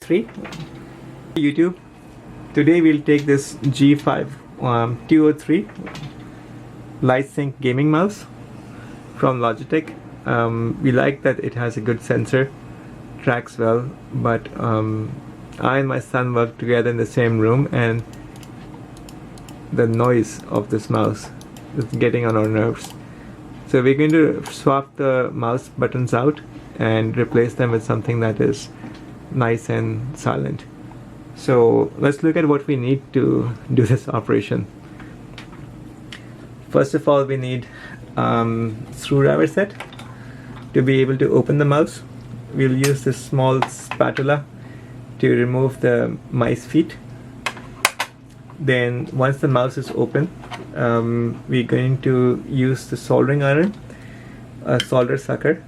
3. YouTube. Today we'll take this G5 203 Light Sync gaming mouse from Logitech. We like that it has a good sensor, tracks well, but I and my son work together in the same room, and the noise of this mouse is getting on our nerves. So we're going to swap the mouse buttons out and replace them with something that is nice and silent. So let's look at what we need to do this operation. First of all, we need screwdriver set to be able to open the mouse. We'll use this small spatula to remove the mice feet. Then once the mouse is open, we're going to use the soldering iron, a solder sucker,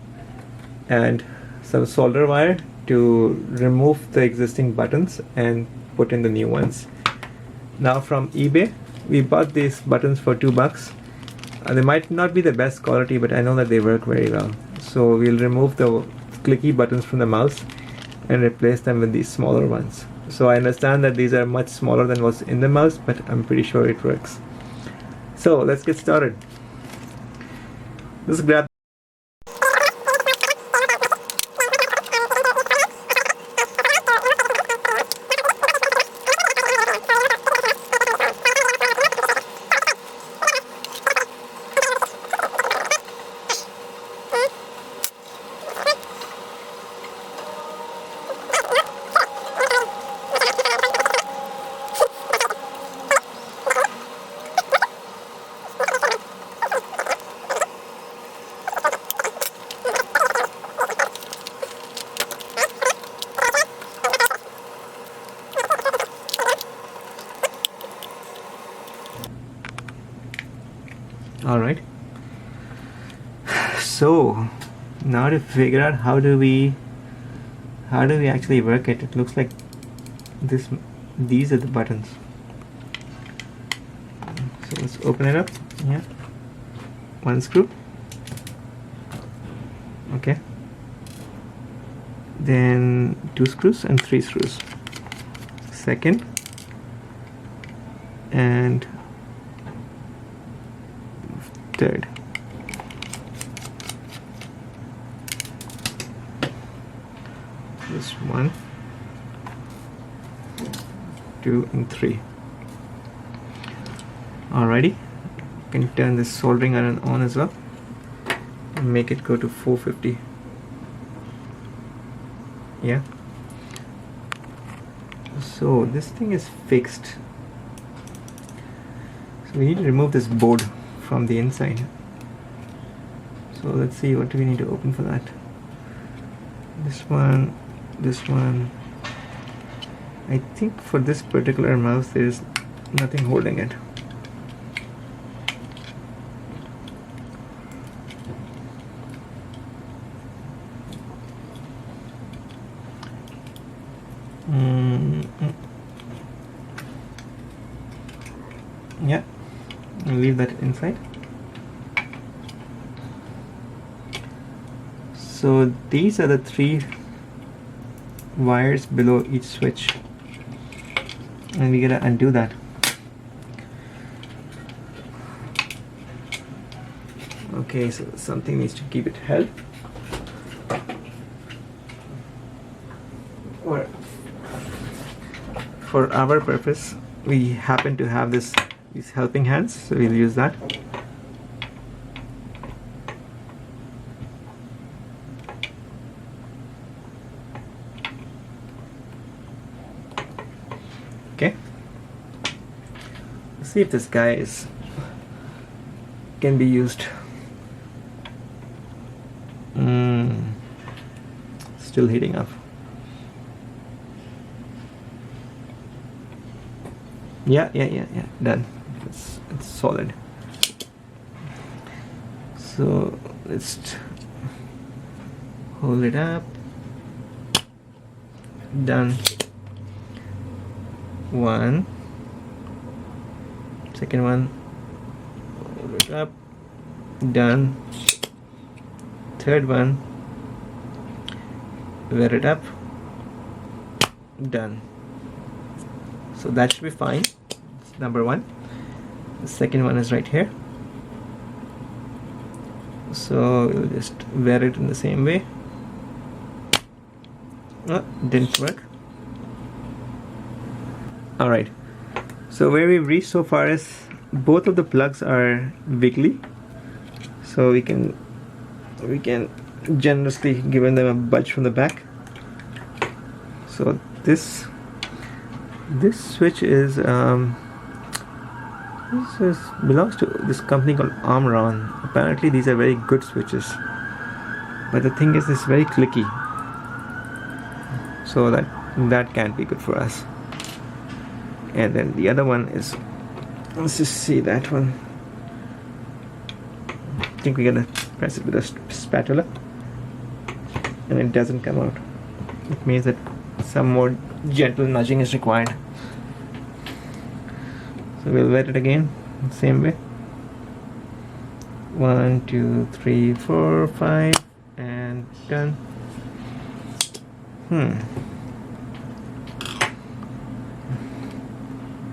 and some solder wire to remove the existing buttons and put in the new ones. Now from eBay, we bought these buttons for $2. They might not be the best quality, but I know that they work very well. So we'll remove the clicky buttons from the mouse and replace them with these smaller ones. So I understand that these are much smaller than what's in the mouse, but I'm pretty sure it works. So let's get started. Let's grab. Alright, so now to figure out how do we actually work it. It looks like these are the buttons. So let's open it up. Yeah, one screw. Okay, then 2 screws and 3 screws. Second, and third. This 1, 2, and 3. Alrighty, you can turn this soldering iron on as well and make it go to 450. Yeah. So this thing is fixed. So we need to remove this board from the inside. So let's see, what do we need to open for that? This one. I think for this particular mouse there is nothing holding it. Yeah, I'll leave that inside. So these are the 3 wires below each switch, and we gotta undo that. Okay, so something needs to keep it held. Or for our purpose, we happen to have these helping hands, so we'll use that. Okay, let's see if this guy can be used. Still heating up. Yeah, done. It's solid. So let's hold it up. Done. 1. Second one. Hold it up. Done. Third one. Wear it up. done. So that should be fine. That's number one. The second one is right here. So we'll just wear it in the same way. Oh, didn't work. Alright, so where we've reached so far is both of the plugs are wiggly, so we can generously give them a budge from the back. So this switch is belongs to this company called Omron. Apparently these are very good switches, but the thing is it's very clicky, so that can't be good for us. And then the other one is, let's just see that one. I think we're gonna press it with a spatula and it doesn't come out. It means that some more gentle nudging is required. So we'll wet it again, same way. 1, 2, 3, 4, 5, and done.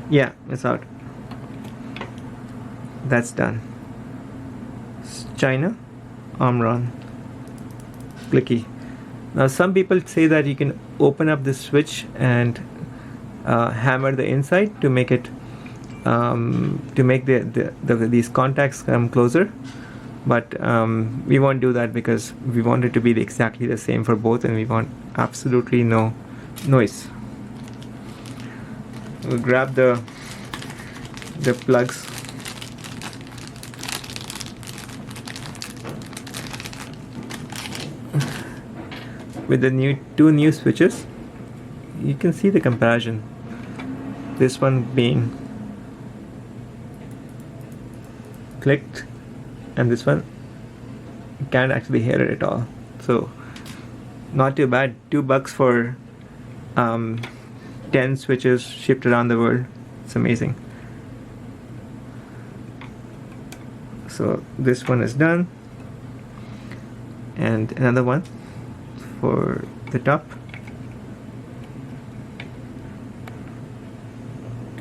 Yeah, it's out. That's done. China, Omron, clicky. Now some people say that you can open up this switch and hammer the inside to make it these contacts come closer, but we won't do that because we want it to be exactly the same for both, and we want absolutely no noise. We'll grab the plugs. With the two new switches, you can see the comparison. This one being clicked, and this one you can't actually hear it at all. So not too bad. $2 for 10 switches shipped around the world. It's amazing. So this one is done, and another one for the top.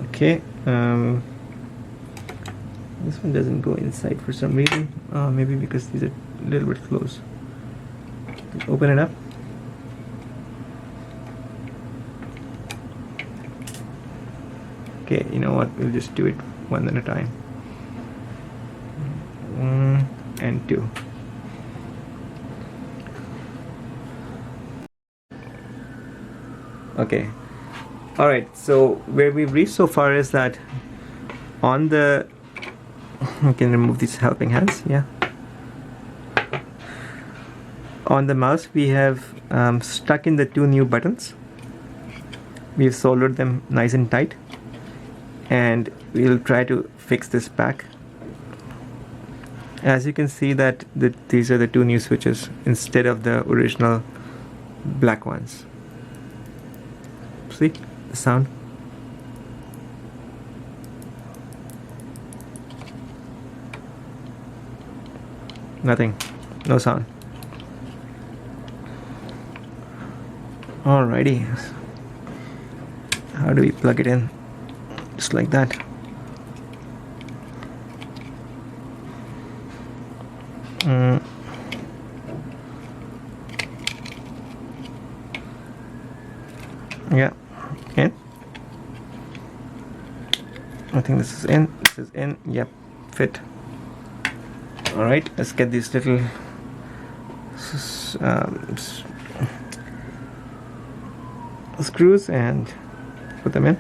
Okay, this one doesn't go inside for some reason. Maybe because these are a little bit close. Let's open it up. Okay, you know what? We'll just do it one at a time. 1 and 2. Okay. Alright, so where we've reached so far is that on the... I can remove these helping hands, yeah. On the mouse we have stuck in the two new buttons. We've soldered them nice and tight, and we'll try to fix this back. As you can see that these are the two new switches instead of the original black ones. See the sound? Nothing, no sound. Alrighty, how do we plug it in? Just like that. Yeah, in. I think this is in. This is in. Yep, fit. All right, let's get these little screws and put them in.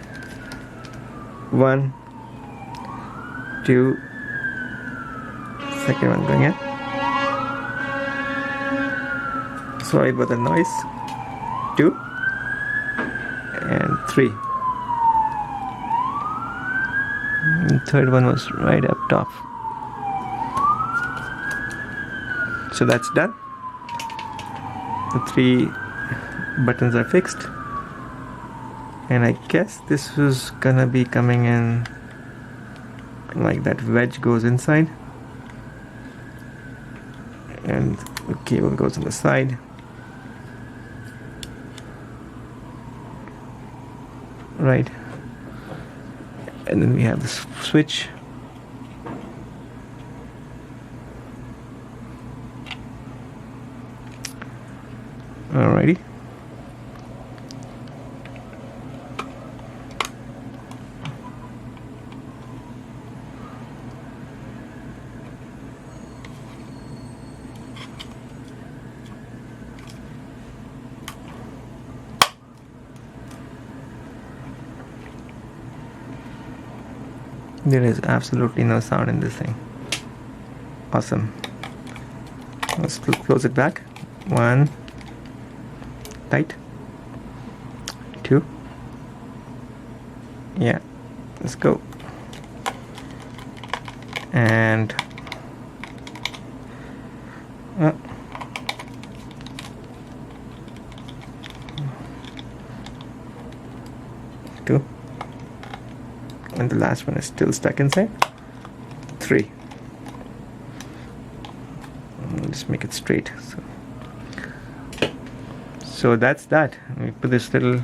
1, 2. Second one going in. Sorry about the noise. 2 and 3. And third one was right up top. So that's done. The 3 buttons are fixed, and I guess this was gonna be coming in like that. Wedge goes inside, and the cable goes on the side. right, and then we have this switch. Alrighty. There is absolutely no sound in this thing. Awesome. Let's close it back. 1, tight. 2, yeah, let's go. And 2, and the last one is still stuck inside. 3. Just make it straight. So that's that. We put this little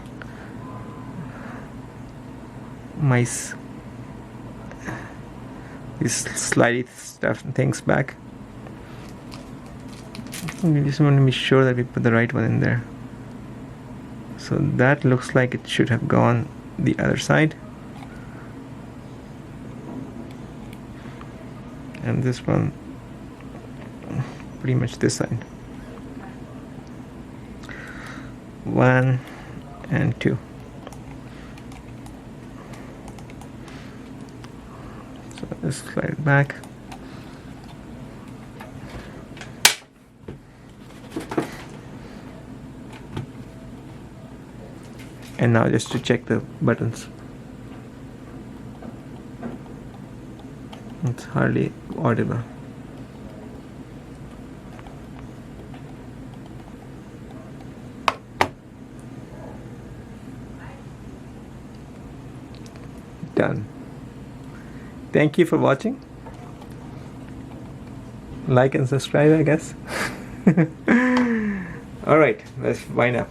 mice, these slidey stuff and things back. We just want to be sure that we put the right one in there. So that looks like it should have gone the other side. And this one pretty much this side. 1 and 2. So let's slide it back. And now just to check the buttons. It's hardly audible. Done. Thank you for watching. Like and subscribe, I guess. Alright, let's wind up.